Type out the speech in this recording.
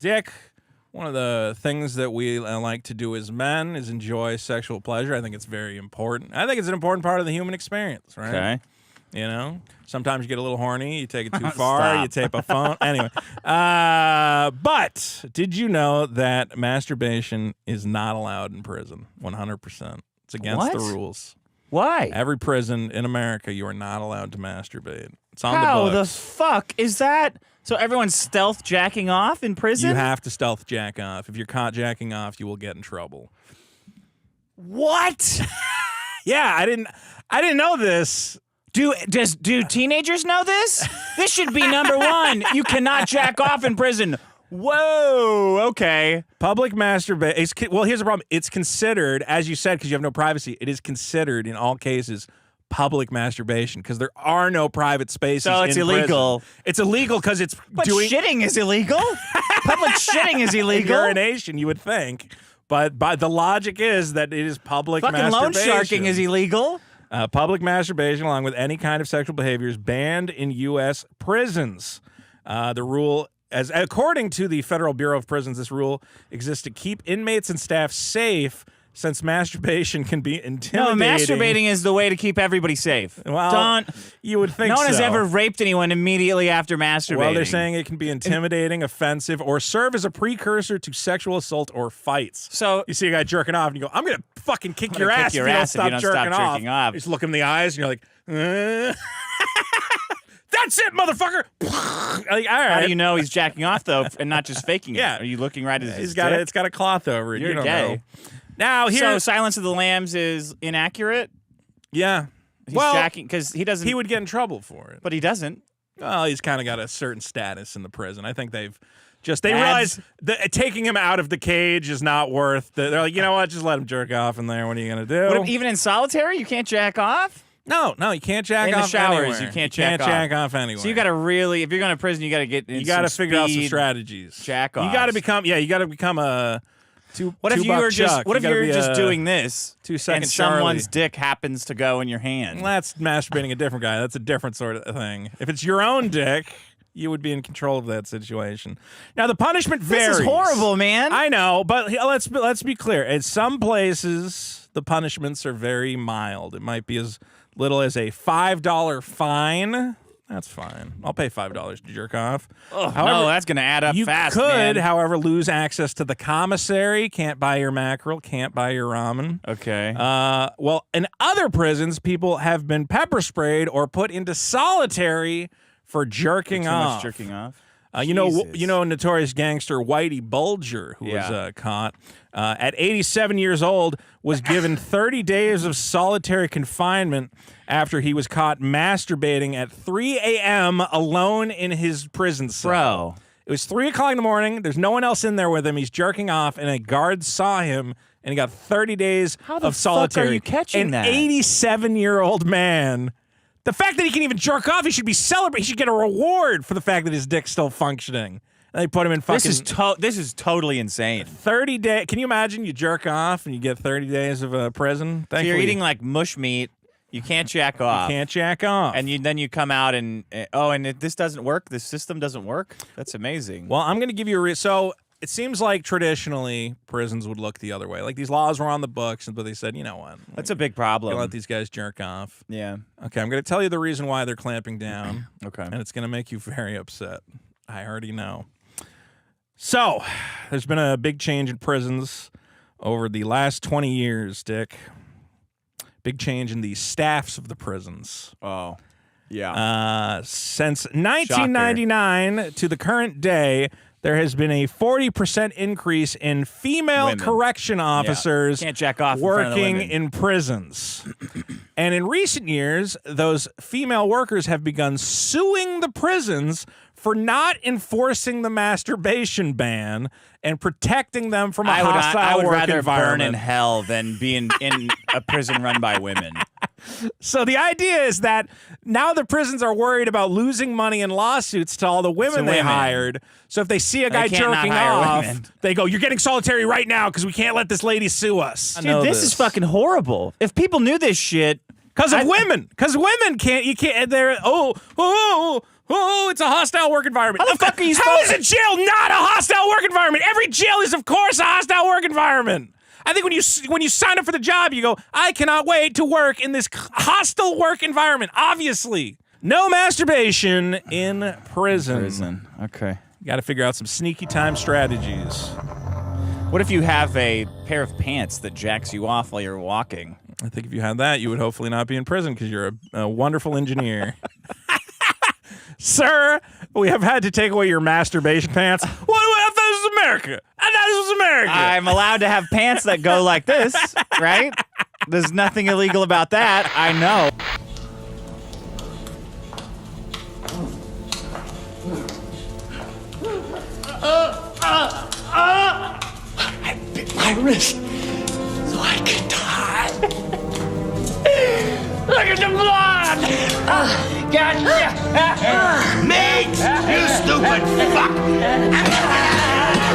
Dick, one of the things that we like to do as men is enjoy sexual pleasure. I think it's very important. I think it's an important part of the human experience, right? Okay. You know, sometimes you get a little horny, you take it too far, Stop. you tape a phone. Anyway, but did you know that masturbation is not allowed in prison? 100%. It's against the rules. Why? Every prison in America, you are not allowed to masturbate. It's on the How books. the fuck is that? So everyone's stealth jacking off in prison? You have to stealth jack off. If you're caught jacking off, you will get in trouble. What? Yeah, I didn't know this. Do teenagers know this? This should be number one. You cannot jack off in prison. Whoa, okay. Public masturbation. Well, here's the problem. It's considered, as you said, because you have no privacy, it is considered in all cases public masturbation because there are no private spaces. So it's illegal. Prison. It's illegal because it's shitting is illegal? Public shitting is illegal? Urination, you would think. But the logic is that it is public masturbation. Fucking loan sharking is illegal? Public masturbation, along with any kind of sexual behavior, is banned in U.S. prisons. The rule, according to the Federal Bureau of Prisons, this rule exists to keep inmates and staff safe, since masturbation can be intimidating. No, masturbating is the way to keep everybody safe. Well, you would think so. No one has ever raped anyone immediately after masturbating. Well, they're saying it can be intimidating, offensive, or serve as a precursor to sexual assault or fights. So you see a guy jerking off, and you go, "I'm gonna fucking kick your ass if you don't stop jerking off." You just look him in the eyes, and you're like, "That's it, motherfucker!" Like, all right. How do you know he's jacking off though, and not just faking it? Yeah. Are you looking right at his dick? dick? It's got a cloth over it. You're you don't gay. know. Now here, so Silence of the Lambs is inaccurate. Yeah, he's jacking because he doesn't. He would get in trouble for it, but he doesn't. Well, he's kind of got a certain status in the prison. I think they realize that taking him out of the cage is not worth. They're like, you know what? Just let him jerk off in there. What are you gonna do? Even in solitary, you can't jack off. No, you can't jack off in the showers. Anywhere. You can't jack off anywhere. So you got to really, if you're going to prison, you got to get. You got to figure out some strategies. Jack off. You got to become a. What if you're just doing this? 2-second and someone's dick happens to go in your hand? Well, that's masturbating a different guy. That's a different sort of thing. If it's your own dick, you would be in control of that situation. Now the punishment varies. This is horrible, man. I know, but let's be clear. In some places, the punishments are very mild. It might be as little as a $5 fine. That's fine. I'll pay $5 to jerk off. However, no, that's going to add up fast, You could, man. however, lose access to the commissary. Can't buy your mackerel. Can't buy your ramen. Okay. Well, in other prisons, people have been pepper sprayed or put into solitary for jerking off. Too much jerking off? You know, notorious gangster Whitey Bulger, who was caught at 87 years old, was given 30 days of solitary confinement after he was caught masturbating at 3 a.m. alone in his prison cell. Bro. It was 3 o'clock in the morning. There's no one else in there with him. He's jerking off, and a guard saw him, and he got 30 days of solitary. How the fuck are you catching that? An 87-year-old man. The fact that he can even jerk off, he should be celebrated. He should get a reward for the fact that his dick's still functioning. And they put him in fucking... This is totally insane. 30 days. Can you imagine you jerk off and you get 30 days of prison? So you're eating like mush meat. You can't jack off. You can't jack off. And then you come out and, this doesn't work? This system doesn't work? That's amazing. Well, I'm going to give you a... So it seems like traditionally prisons would look the other way. Like these laws were on the books, but they said, you know what? That's a big problem. Let these guys jerk off. Yeah. Okay, I'm going to tell you the reason why they're clamping down. Okay. And it's going to make you very upset. I already know. So, there's been a big change in prisons over the last 20 years, Dick. Big change in the staffs of the prisons. Oh, yeah. Since 1999 to the current day, there has been a 40% increase in female correction officers Can't jack off working in prisons. And in recent years, those female workers have begun suing the prisons for not enforcing the masturbation ban and protecting them from a hostile work rather environment. burn in hell than be in a prison run by women. So the idea is that now the prisons are worried about losing money in lawsuits to all the women they hired. So if they see a guy jerking off, they go, "You're getting solitary right now because we can't let this lady sue us." Dude, this is fucking horrible. If people knew this shit, because of women, because women can't. You can't. They're Oh, it's a hostile work environment. How the fuck are you How supposed is a jail not a hostile work environment? Every jail is, of course, a hostile work environment. I think when you sign up for the job, you go, I cannot wait to work in this hostile work environment. Obviously. No masturbation in prison. Okay. You got to figure out some sneaky time strategies. What if you have a pair of pants that jacks you off while you're walking? I think if you had that, you would hopefully not be in prison because you're a wonderful engineer. Sir, we have had to take away your masturbation pants. What? I thought this was America. I thought this was America. I'm allowed to have pants that go like this, right? There's nothing illegal about that. I know. I bit my wrist so I could die. Look at the blood! Gotcha! Mate, you stupid fuck!